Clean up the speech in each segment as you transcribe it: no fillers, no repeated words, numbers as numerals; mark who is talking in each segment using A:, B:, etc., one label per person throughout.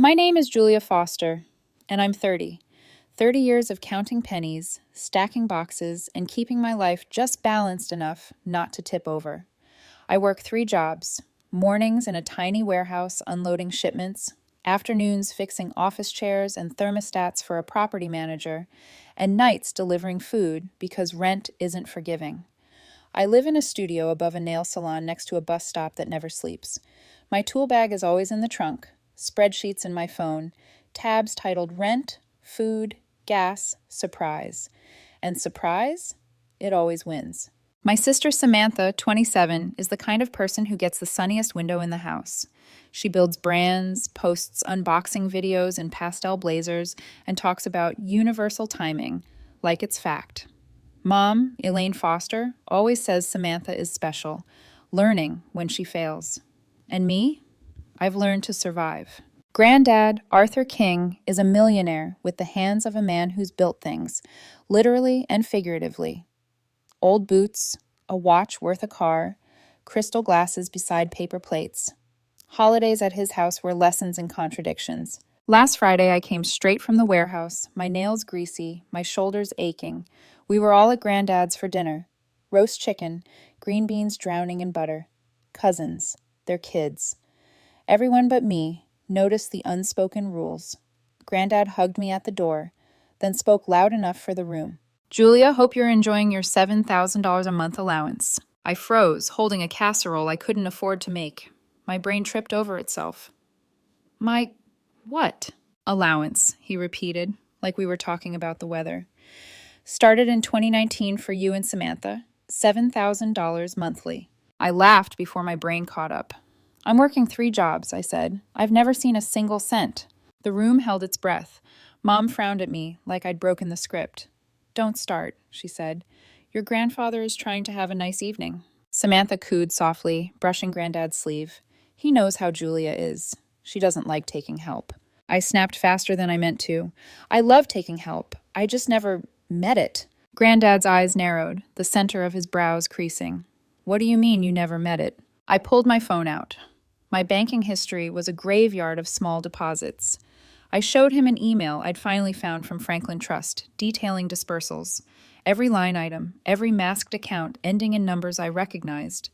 A: My name is Julia Foster, and I'm 30. 30 years of counting pennies, stacking boxes, and keeping my life just balanced enough not to tip over. I work 3 jobs: mornings in a tiny warehouse unloading shipments, afternoons fixing office chairs and thermostats for a property manager, and nights delivering food because rent isn't forgiving. I live in a studio above a nail salon next to a bus stop that never sleeps. My tool bag is always in the trunk, spreadsheets in my phone, tabs titled Rent, Food, Gas, Surprise. And surprise? It always wins. My sister Samantha, 27, is the kind of person who gets the sunniest window in the house. She builds brands, posts unboxing videos in pastel blazers, and talks about universal timing, like it's fact. Mom, Elaine Foster, always says Samantha is special, learning when she fails. And me? I've learned to survive. Granddad, Arthur King, is a millionaire with the hands of a man who's built things, literally and figuratively. Old boots, a watch worth a car, crystal glasses beside paper plates. Holidays at his house were lessons in contradictions. Last Friday, I came straight from the warehouse, my nails greasy, my shoulders aching. We were all at Granddad's for dinner. Roast chicken, green beans drowning in butter. Cousins, their kids. Everyone but me noticed the unspoken rules. Granddad hugged me at the door, then spoke loud enough for the room. Julia, hope you're enjoying your $7,000 a month allowance. I froze, holding a casserole I couldn't afford to make. My brain tripped over itself. My what? Allowance, he repeated, like we were talking about the weather. Started in 2019 for you and Samantha, $7,000 monthly. I laughed before my brain caught up. I'm working 3 jobs, I said. I've never seen a single cent. The room held its breath. Mom frowned at me like I'd broken the script. Don't start, she said. Your grandfather is trying to have a nice evening. Samantha cooed softly, brushing Granddad's sleeve. He knows how Julia is. She doesn't like taking help. I snapped faster than I meant to. I love taking help. I just never met it. Granddad's eyes narrowed, the center of his brows creasing. What do you mean you never met it? I pulled my phone out. My banking history was a graveyard of small deposits. I showed him an email I'd finally found from Franklin Trust, detailing dispersals. Every line item, every masked account ending in numbers I recognized.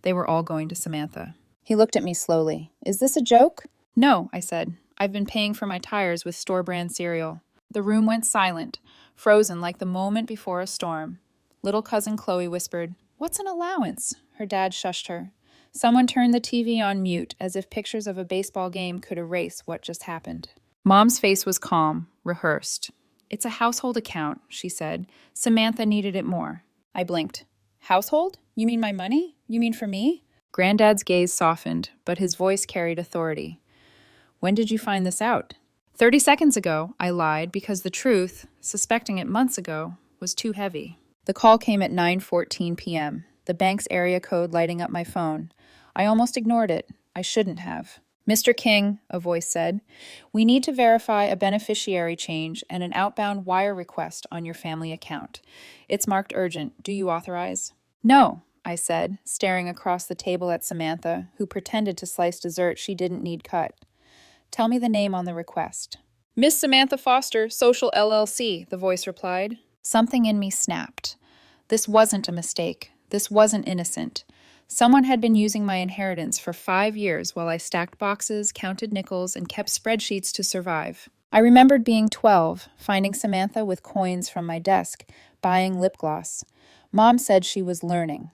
A: They were all going to Samantha. He looked at me slowly. Is this a joke? No, I said. I've been paying for my tires with store-brand cereal. The room went silent, frozen like the moment before a storm. Little cousin Chloe whispered, "What's an allowance?" Her dad shushed her. Someone turned the TV on mute, as if pictures of a baseball game could erase what just happened. Mom's face was calm, rehearsed. It's a household account, she said. Samantha needed it more. I blinked. Household? You mean my money? You mean for me? Granddad's gaze softened, but his voice carried authority. When did you find this out? 30 seconds ago, I lied, because the truth, suspecting it months ago, was too heavy. The call came at 9:14 p.m., the bank's area code lighting up my phone. I almost ignored it. I shouldn't have. Mr. King, a voice said, we need to verify a beneficiary change and an outbound wire request on your family account. It's marked urgent. Do you authorize? No, I said, staring across the table at Samantha, who pretended to slice dessert she didn't need cut. Tell me the name on the request. Miss Samantha Foster, Social LLC, the voice replied. Something in me snapped. This wasn't a mistake. This wasn't innocent. Someone had been using my inheritance for 5 years while I stacked boxes, counted nickels, and kept spreadsheets to survive. I remembered being 12, finding Samantha with coins from my desk, buying lip gloss. Mom said she was learning.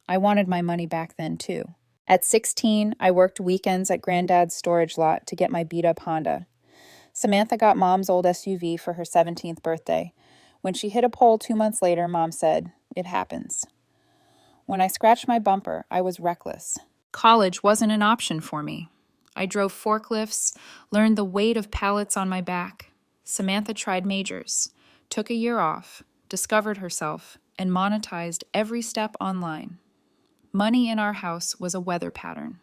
A: I wanted my money back then, too. At 16, I worked weekends at Granddad's storage lot to get my beat-up Honda. Samantha got Mom's old SUV for her 17th birthday. When she hit a pole 2 months later, Mom said, "It happens." When I scratched my bumper, I was reckless. College wasn't an option for me. I drove forklifts, learned the weight of pallets on my back. Samantha tried majors, took a year off, discovered herself, and monetized every step online. Money in our house was a weather pattern.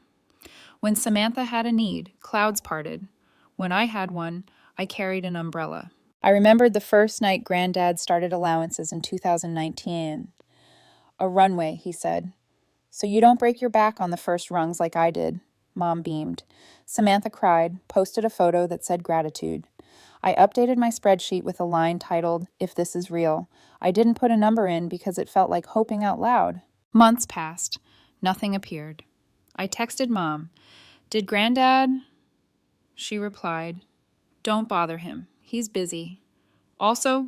A: When Samantha had a need, clouds parted. When I had one, I carried an umbrella. I remembered the first night Granddad started allowances in 2019. A runway, he said. So you don't break your back on the first rungs like I did. Mom beamed. Samantha cried, posted a photo that said gratitude. I updated my spreadsheet with a line titled, "If This Is Real." I didn't put a number in because it felt like hoping out loud. Months passed. Nothing appeared. I texted Mom. "Did Granddad?" She replied, "Don't bother him. He's busy. Also,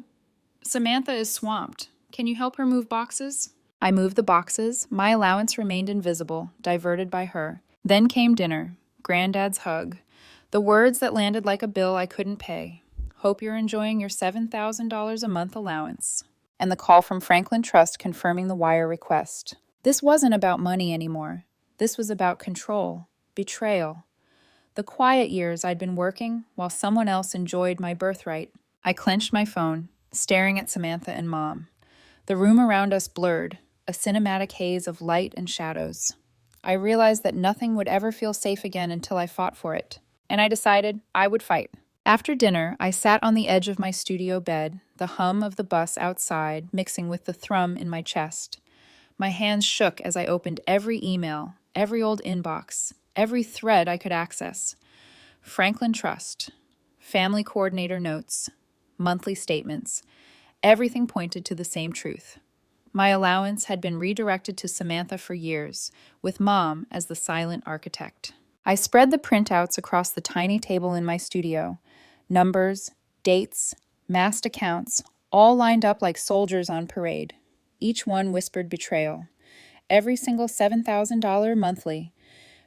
A: Samantha is swamped. Can you help her move boxes?" I moved the boxes. My allowance remained invisible, diverted by her. Then came dinner. Granddad's hug. The words that landed like a bill I couldn't pay. "Hope you're enjoying your $7,000 a month allowance." And the call from Franklin Trust confirming the wire request. This wasn't about money anymore. This was about control, betrayal. The quiet years I'd been working while someone else enjoyed my birthright. I clenched my phone, staring at Samantha and Mom. The room around us blurred, a cinematic haze of light and shadows. I realized that nothing would ever feel safe again until I fought for it. And I decided I would fight. After dinner, I sat on the edge of my studio bed, the hum of the bus outside mixing with the thrum in my chest. My hands shook as I opened every email, every old inbox, every thread I could access. Franklin Trust, family coordinator notes, monthly statements. Everything pointed to the same truth. My allowance had been redirected to Samantha for years, with Mom as the silent architect. I spread the printouts across the tiny table in my studio. Numbers, dates, masked accounts, all lined up like soldiers on parade. Each one whispered betrayal. Every single $7,000 monthly,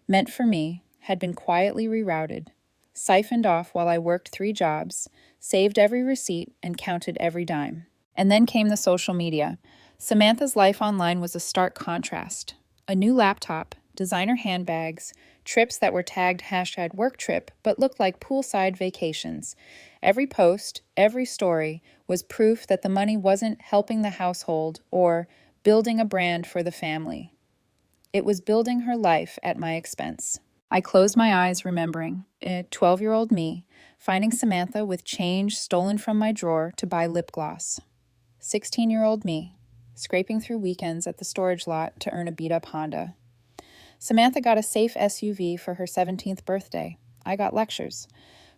A: meant for me, had been quietly rerouted, siphoned off while I worked 3 jobs, saved every receipt, and counted every dime. And then came the social media. Samantha's life online was a stark contrast. A new laptop, designer handbags, trips that were tagged #worktrip but looked like poolside vacations. Every post, every story was proof that the money wasn't helping the household or building a brand for the family. It was building her life at my expense. I closed my eyes, remembering 12-year-old me finding Samantha with change stolen from my drawer to buy lip gloss. 16-year-old me scraping through weekends at the storage lot to earn a beat-up Honda. Samantha got a safe SUV for her 17th birthday. I got lectures.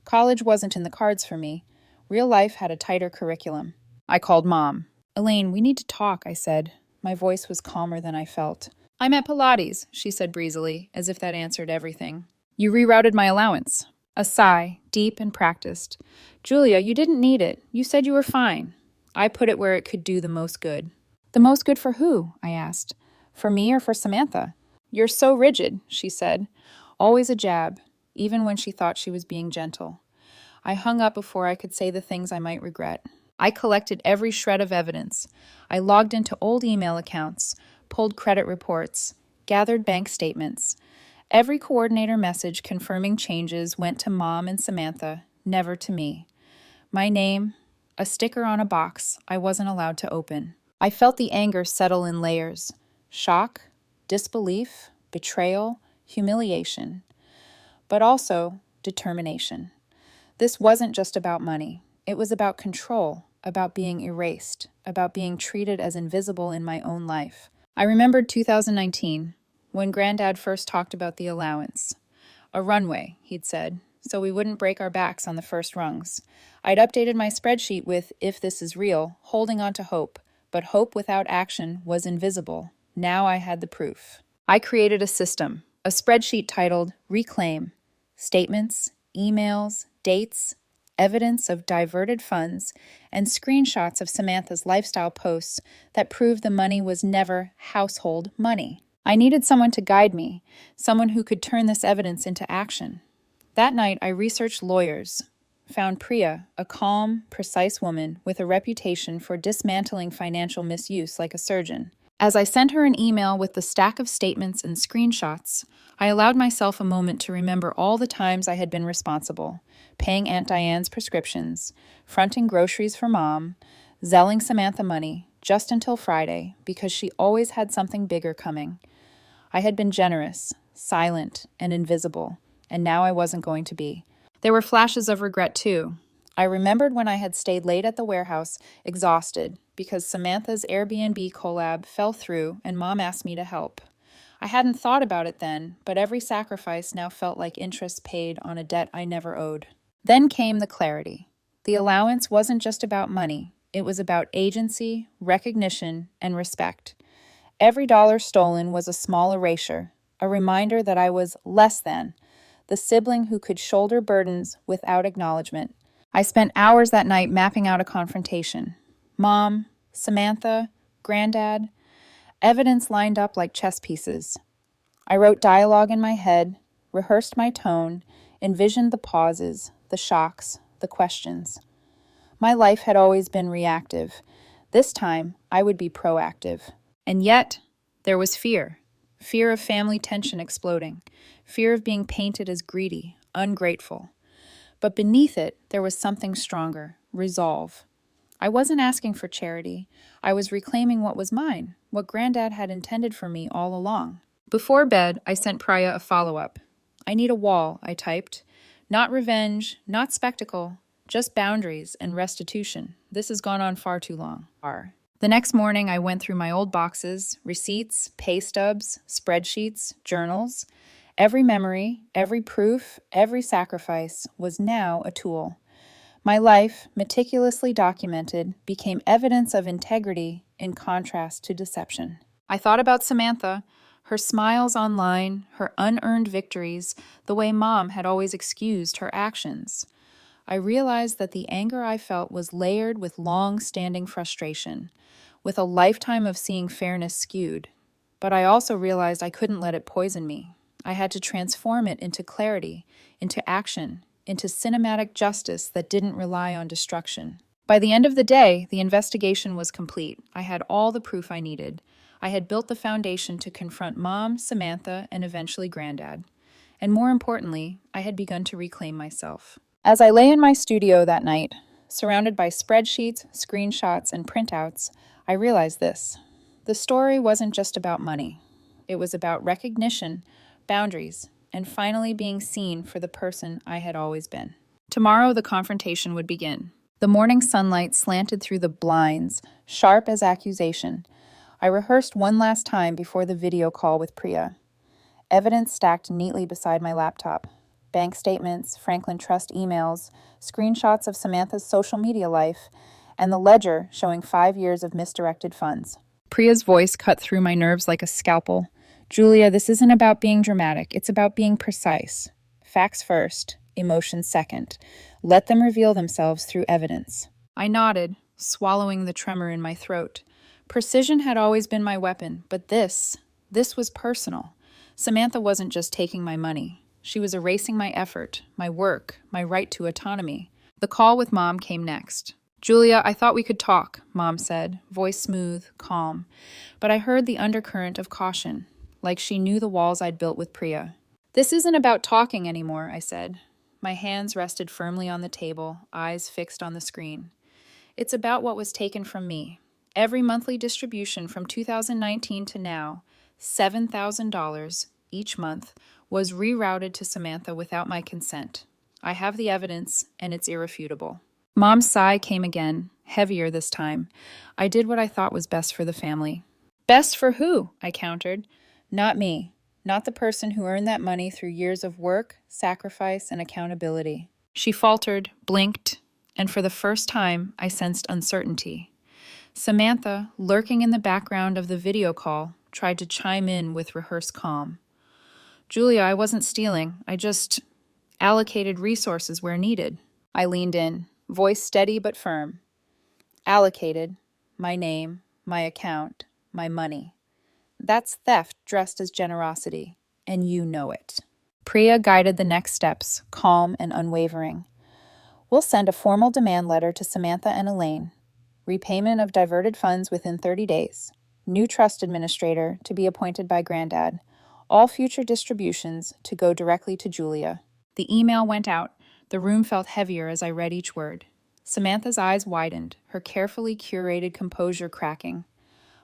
A: College wasn't in the cards for me. Real life had a tighter curriculum. I called Mom. "Elaine, we need to talk," I said. My voice was calmer than I felt. "I'm at Pilates," she said breezily, as if that answered everything. "You rerouted my allowance." A sigh, deep and practiced. "Julia, you didn't need it. You said you were fine." I put it where it could do the most good. "The most good for who?" I asked. "For me or for Samantha?" "You're so rigid," she said. Always a jab, even when she thought she was being gentle. I hung up before I could say the things I might regret. I collected every shred of evidence. I logged into old email accounts, pulled credit reports, gathered bank statements. Every coordinator message confirming changes went to Mom and Samantha, never to me. My name, a sticker on a box I wasn't allowed to open. I felt the anger settle in layers. Shock, disbelief, betrayal, humiliation. But also determination. This wasn't just about money. It was about control, about being erased, about being treated as invisible in my own life. I remembered 2019, when Granddad first talked about the allowance. A runway, he'd said, so we wouldn't break our backs on the first rungs. I'd updated my spreadsheet with "If This Is Real," holding on to hope, but hope without action was invisible. Now I had the proof. I created a system, a spreadsheet titled Reclaim. Statements, emails, dates, evidence of diverted funds, and screenshots of Samantha's lifestyle posts that proved the money was never household money. I needed someone to guide me, someone who could turn this evidence into action. That night, I researched lawyers, found Priya, a calm, precise woman with a reputation for dismantling financial misuse like a surgeon. As I sent her an email with the stack of statements and screenshots, I allowed myself a moment to remember all the times I had been responsible, paying Aunt Diane's prescriptions, fronting groceries for Mom, zelling Samantha money, just until Friday, because she always had something bigger coming. I had been generous, silent, and invisible, and now I wasn't going to be. There were flashes of regret, too. I remembered when I had stayed late at the warehouse, exhausted, because Samantha's Airbnb collab fell through and Mom asked me to help. I hadn't thought about it then, but every sacrifice now felt like interest paid on a debt I never owed. Then came the clarity. The allowance wasn't just about money, it was about agency, recognition, and respect. Every dollar stolen was a small erasure, a reminder that I was less than, the sibling who could shoulder burdens without acknowledgement. I spent hours that night mapping out a confrontation. Mom, Samantha, Granddad, evidence lined up like chess pieces. I wrote dialogue in my head, rehearsed my tone, envisioned the pauses, the shocks, the questions. My life had always been reactive. This time, I would be proactive. And yet, there was fear. Fear of family tension exploding. Fear of being painted as greedy, ungrateful. But beneath it, there was something stronger, resolve. I wasn't asking for charity. I was reclaiming what was mine, what Granddad had intended for me all along. Before bed, I sent Priya a follow-up. I need a wall, I typed. Not revenge, not spectacle, just boundaries and restitution. This has gone on far too long. The next morning, I went through my old boxes, receipts, pay stubs, spreadsheets, journals. Every memory, every proof, every sacrifice was now a tool. My life, meticulously documented, became evidence of integrity in contrast to deception. I thought about Samantha, her smiles online, her unearned victories, the way Mom had always excused her actions. I realized that the anger I felt was layered with long-standing frustration, with a lifetime of seeing fairness skewed. But I also realized I couldn't let it poison me. I had to transform it into clarity, into action, into cinematic justice that didn't rely on destruction. By the end of the day, the investigation was complete. I had all the proof I needed. I had built the foundation to confront Mom, Samantha, and eventually Granddad. And more importantly, I had begun to reclaim myself. As I lay in my studio that night, surrounded by spreadsheets, screenshots, and printouts, I realized this. The story wasn't just about money. It was about recognition, boundaries, and finally being seen for the person I had always been. Tomorrow, the confrontation would begin. The morning sunlight slanted through the blinds, sharp as accusation. I rehearsed one last time before the video call with Priya. Evidence stacked neatly beside my laptop. Bank statements, Franklin Trust emails, screenshots of Samantha's social media life, and the ledger showing 5 years of misdirected funds. Priya's voice cut through my nerves like a scalpel. Julia, this isn't about being dramatic. It's about being precise. Facts first, emotions second. Let them reveal themselves through evidence. I nodded, swallowing the tremor in my throat. Precision had always been my weapon, but this was personal. Samantha wasn't just taking my money. She was erasing my effort, my work, my right to autonomy. The call with Mom came next. Julia, I thought we could talk, Mom said, voice smooth, calm. But I heard the undercurrent of caution, like she knew the walls I'd built with Priya. This isn't about talking anymore, I said. My hands rested firmly on the table, eyes fixed on the screen. It's about what was taken from me. Every monthly distribution from 2019 to now, $7,000 each month, was rerouted to Samantha without my consent. I have the evidence, and it's irrefutable. Mom's sigh came again, heavier this time. I did what I thought was best for the family. Best for who? I countered. Not me. Not the person who earned that money through years of work, sacrifice, and accountability. She faltered, blinked, and for the first time, I sensed uncertainty. Samantha, lurking in the background of the video call, tried to chime in with rehearsed calm. Julia, I wasn't stealing. I just allocated resources where needed. I leaned in, voice steady but firm. Allocated, my name, my account, my money. That's theft dressed as generosity, and you know it. Priya guided the next steps, calm and unwavering. We'll send a formal demand letter to Samantha and Elaine. Repayment of diverted funds within 30 days. New trust administrator to be appointed by Granddad. All future distributions to go directly to Julia. The email went out. The room felt heavier as I read each word. Samantha's eyes widened, her carefully curated composure cracking.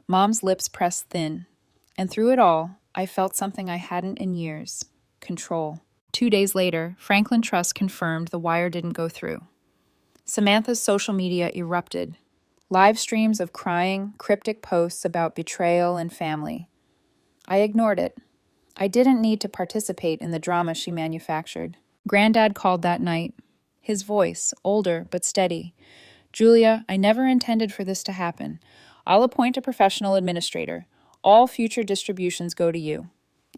A: Mom's lips pressed thin. And through it all, I felt something I hadn't in years. Control. 2 days later, Franklin Trust confirmed the wire didn't go through. Samantha's social media erupted. Live streams of crying, cryptic posts about betrayal and family. I ignored it. I didn't need to participate in the drama she manufactured. Granddad called that night. His voice, older but steady. Julia, I never intended for this to happen. I'll appoint a professional administrator. All future distributions go to you.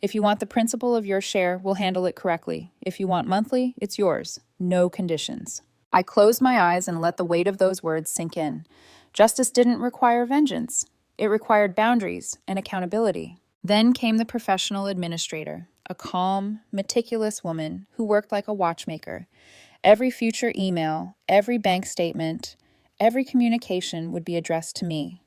A: If you want the principal of your share, we'll handle it correctly. If you want monthly, it's yours. No conditions. I closed my eyes and let the weight of those words sink in. Justice didn't require vengeance. It required boundaries and accountability. Then came the professional administrator, a calm, meticulous woman who worked like a watchmaker. Every future email, every bank statement, every communication would be addressed to me.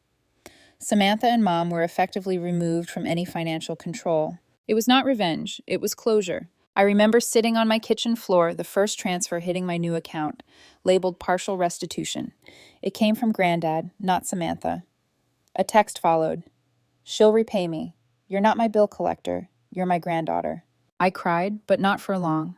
A: Samantha and Mom were effectively removed from any financial control. It was not revenge, it was closure. I remember sitting on my kitchen floor, the first transfer hitting my new account, labeled partial restitution. It came from Granddad, not Samantha. A text followed. She'll repay me. You're not my bill collector. You're my granddaughter. I cried, but not for long.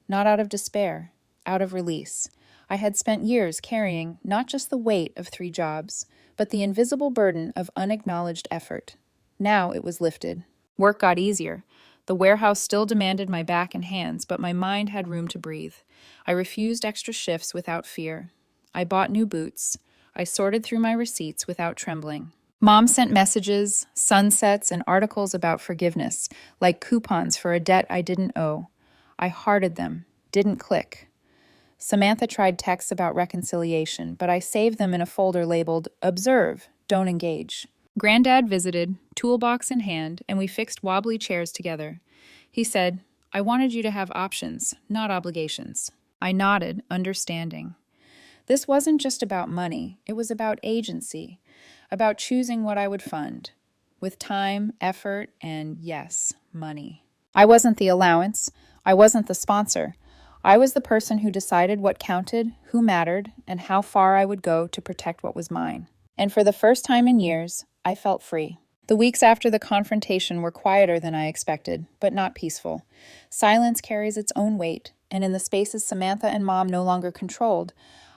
A: Not out of despair, out of release. I had spent years carrying not just the weight of 3 jobs, but the invisible burden of unacknowledged effort. Now it was lifted. Work got easier. The warehouse still demanded my back and hands, but my mind had room to breathe. I refused extra shifts without fear. I bought new boots. I sorted through my receipts without trembling. Mom sent messages, sunsets, and articles about forgiveness, like coupons for a debt I didn't owe. I hearted them, didn't click. Samantha tried texts about reconciliation, but I saved them in a folder labeled Observe, Don't Engage. Granddad visited, toolbox in hand, and we fixed wobbly chairs together. He said, I wanted you to have options, not obligations. I nodded, understanding. This wasn't just about money, it was about agency, about choosing what I would fund, with time, effort, and, yes, money. I wasn't the allowance, I wasn't the sponsor. I was the person who decided what counted, who mattered, and how far I would go to protect what was mine. And for the first time in years, I felt free. The weeks after the confrontation were quieter than I expected, but not peaceful. Silence carries its own weight, and in the spaces Samantha and Mom no longer controlled,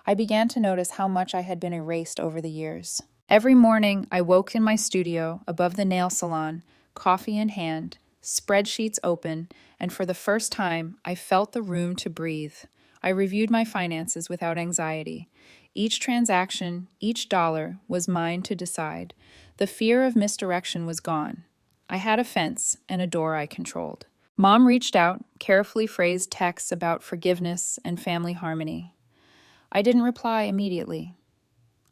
A: I began to notice how much I had been erased over the years. Every morning, I woke in my studio above the nail salon, coffee in hand, spreadsheets open, and for the first time, I felt the room to breathe. I reviewed my finances without anxiety. Each transaction, each dollar was mine to decide. The fear of misdirection was gone. I had a fence and a door I controlled. Mom reached out, carefully phrased texts about forgiveness and family harmony. I didn't reply immediately.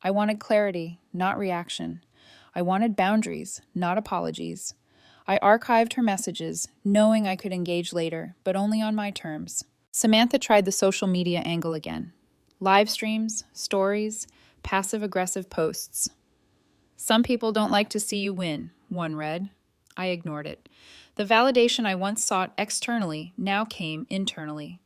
A: I wanted clarity, not reaction. I wanted boundaries, not apologies. I archived her messages, knowing I could engage later, but only on my terms. Samantha tried the social media angle again. Live streams, stories, passive-aggressive posts. Some people don't like to see you win, one read. I ignored it. The validation I once sought externally now came internally.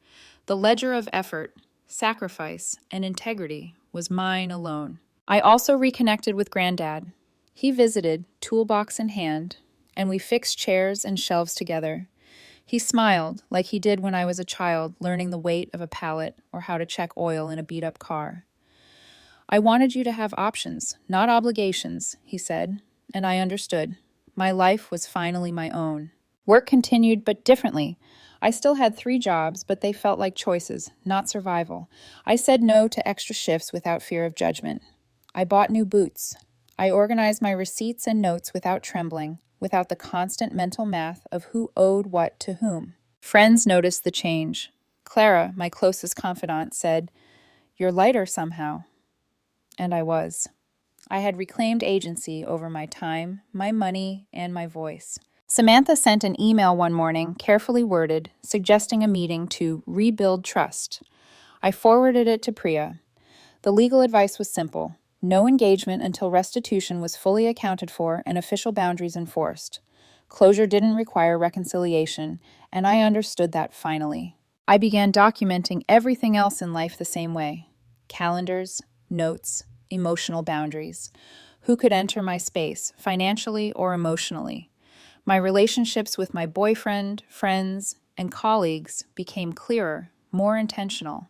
A: The ledger of effort, sacrifice, and integrity was mine alone. I also reconnected with Granddad. He visited, toolbox in hand, and we fixed chairs and shelves together. He smiled like he did when I was a child learning the weight of a pallet or how to check oil in a beat-up car. I wanted you to have options, not obligations, he said, and I understood. My life was finally my own. Work continued, but differently. I still had 3 jobs, but they felt like choices, not survival. I said no to extra shifts without fear of judgment. I bought new boots. I organized my receipts and notes without trembling, without the constant mental math of who owed what to whom. Friends noticed the change. Clara, my closest confidant, said, "You're lighter somehow." And I was. I had reclaimed agency over my time, my money, and my voice. Samantha sent an email one morning, carefully worded, suggesting a meeting to rebuild trust. I forwarded it to Priya. The legal advice was simple. No engagement until restitution was fully accounted for and official boundaries enforced. Closure didn't require reconciliation, and I understood that finally. I began documenting everything else in life the same way. Calendars, notes, emotional boundaries. Who could enter my space, financially or emotionally? My relationships with my boyfriend, friends, and colleagues became clearer, more intentional.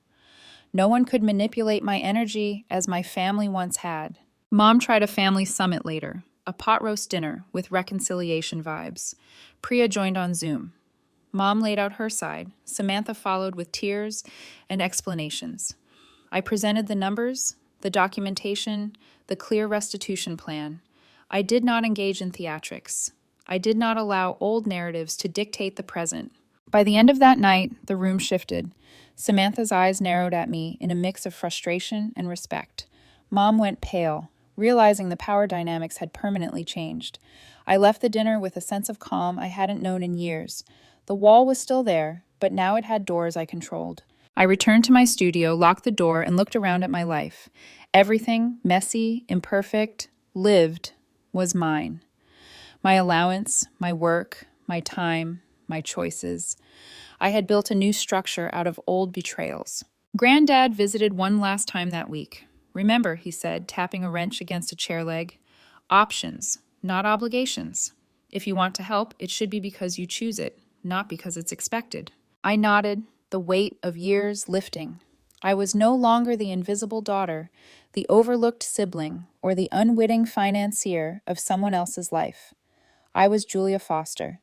A: No one could manipulate my energy as my family once had. Mom tried a family summit later. a pot roast dinner with reconciliation vibes. Priya joined on Zoom. Mom laid out her side. Samantha followed with tears and explanations. I presented the numbers, the documentation, the clear restitution plan. I did not engage in theatrics. I did not allow old narratives to dictate the present. By the end of that night, the room shifted. Samantha's eyes narrowed at me in a mix of frustration and respect. Mom went pale, realizing the power dynamics had permanently changed. I left the dinner with a sense of calm I hadn't known in years. The wall was still there, but now it had doors I controlled. I returned to my studio, locked the door, and looked around at my life. Everything, messy, imperfect, lived, was mine. My allowance, my work, my time, my choices. I had built a new structure out of old betrayals. Granddad visited one last time that week. Remember, he said, tapping a wrench against a chair leg, options, not obligations. If you want to help, it should be because you choose it, not because it's expected. I nodded, the weight of years lifting. I was no longer the invisible daughter, the overlooked sibling, or the unwitting financier of someone else's life. I was Julia Foster,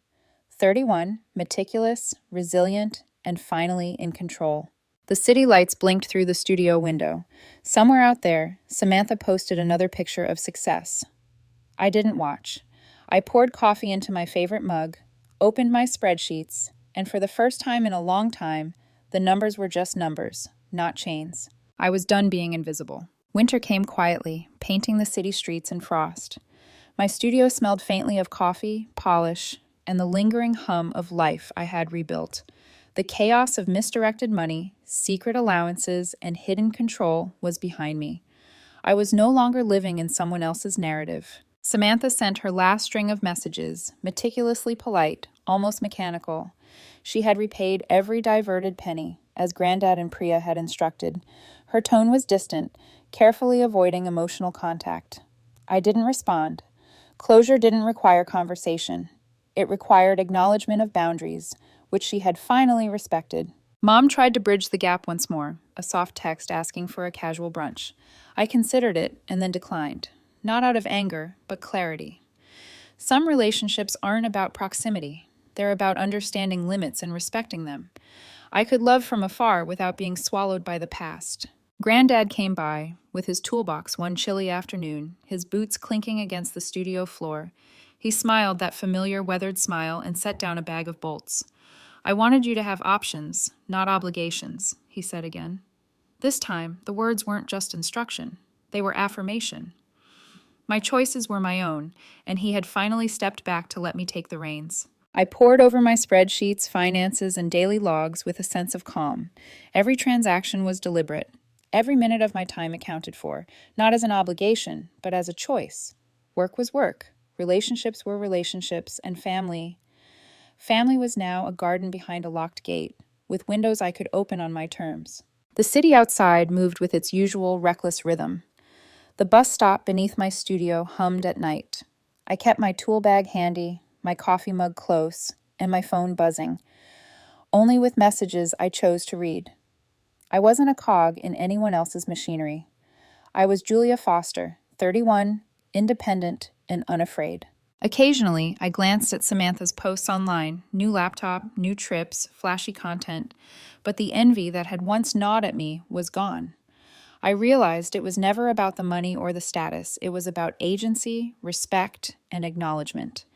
A: 31, meticulous, resilient, and finally in control. The city lights blinked through the studio window. Somewhere out there, Samantha posted another picture of success. I didn't watch. I poured coffee into my favorite mug, opened my spreadsheets, and for the first time in a long time, the numbers were just numbers, not chains. I was done being invisible. Winter came quietly, painting the city streets in frost. My studio smelled faintly of coffee, polish, and the lingering hum of life I had rebuilt. The chaos of misdirected money, secret allowances, and hidden control was behind me. I was no longer living in someone else's narrative. Samantha sent her last string of messages, meticulously polite, almost mechanical. She had repaid every diverted penny, as Granddad and Priya had instructed. Her tone was distant, carefully avoiding emotional contact. I didn't respond. Closure didn't require conversation. It required acknowledgement of boundaries, which she had finally respected. Mom tried to bridge the gap once more, a soft text asking for a casual brunch. I considered it and then declined, not out of anger, but clarity. Some relationships aren't about proximity. They're about understanding limits and respecting them. I could love from afar without being swallowed by the past. Granddad came by, with his toolbox one chilly afternoon, his boots clinking against the studio floor. He smiled that familiar weathered smile and set down a bag of bolts. I wanted you to have options, not obligations, he said again. This time, the words weren't just instruction. They were affirmation. My choices were my own, and he had finally stepped back to let me take the reins. I pored over my spreadsheets, finances, and daily logs with a sense of calm. Every transaction was deliberate. Every minute of my time accounted for, not as an obligation, but as a choice. Work was work. Relationships were relationships, and family was now a garden behind a locked gate, with windows I could open on my terms. The city outside moved with its usual reckless rhythm. The bus stop beneath my studio hummed at night. I kept my tool bag handy, my coffee mug close, and my phone buzzing, only with messages I chose to read. I wasn't a cog in anyone else's machinery. I was Julia Foster, 31, independent, and unafraid. Occasionally, I glanced at Samantha's posts online, new laptop, new trips, flashy content, but the envy that had once gnawed at me was gone. I realized it was never about the money or the status. It was about agency, respect, and acknowledgement.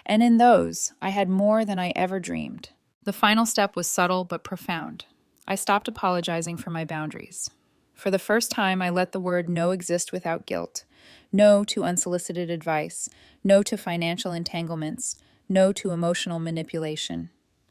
A: And in those, I had more than I ever dreamed. The final step was subtle but profound. I stopped apologizing for my boundaries. For the first time, I let the word no exist without guilt. No to unsolicited advice. No to financial entanglements. No to emotional manipulation.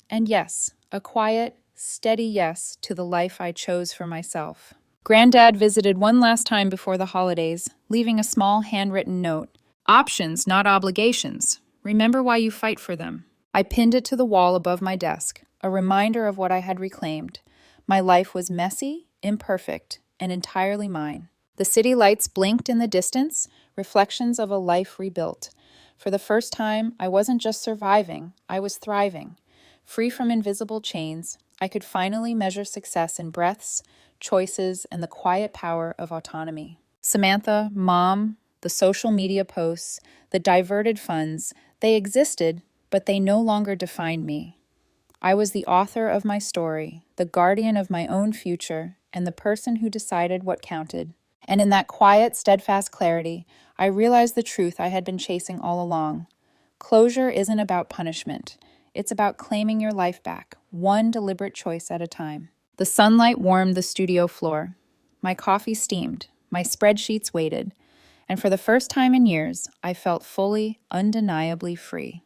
A: And yes, a quiet, steady yes to the life I chose for myself. Granddad visited one last time before the holidays, leaving a small handwritten note. Options, not obligations. Remember why you fight for them. I pinned it to the wall above my desk, a reminder of what I had reclaimed. My life was messy, imperfect, and entirely mine. The city lights blinked in the distance, reflections of a life rebuilt. For the first time, I wasn't just surviving, I was thriving. Free from invisible chains, I could finally measure success in breaths, choices, and the quiet power of autonomy. Samantha, Mom, the social media posts, the diverted funds, they existed, but they no longer defined me. I was the author of my story, the guardian of my own future, and the person who decided what counted. And in that quiet, steadfast clarity, I realized the truth I had been chasing all along. Closure isn't about punishment. It's about claiming your life back, one deliberate choice at a time. The sunlight warmed the studio floor. My coffee steamed. My spreadsheets waited. And for the first time in years, I felt fully, undeniably free.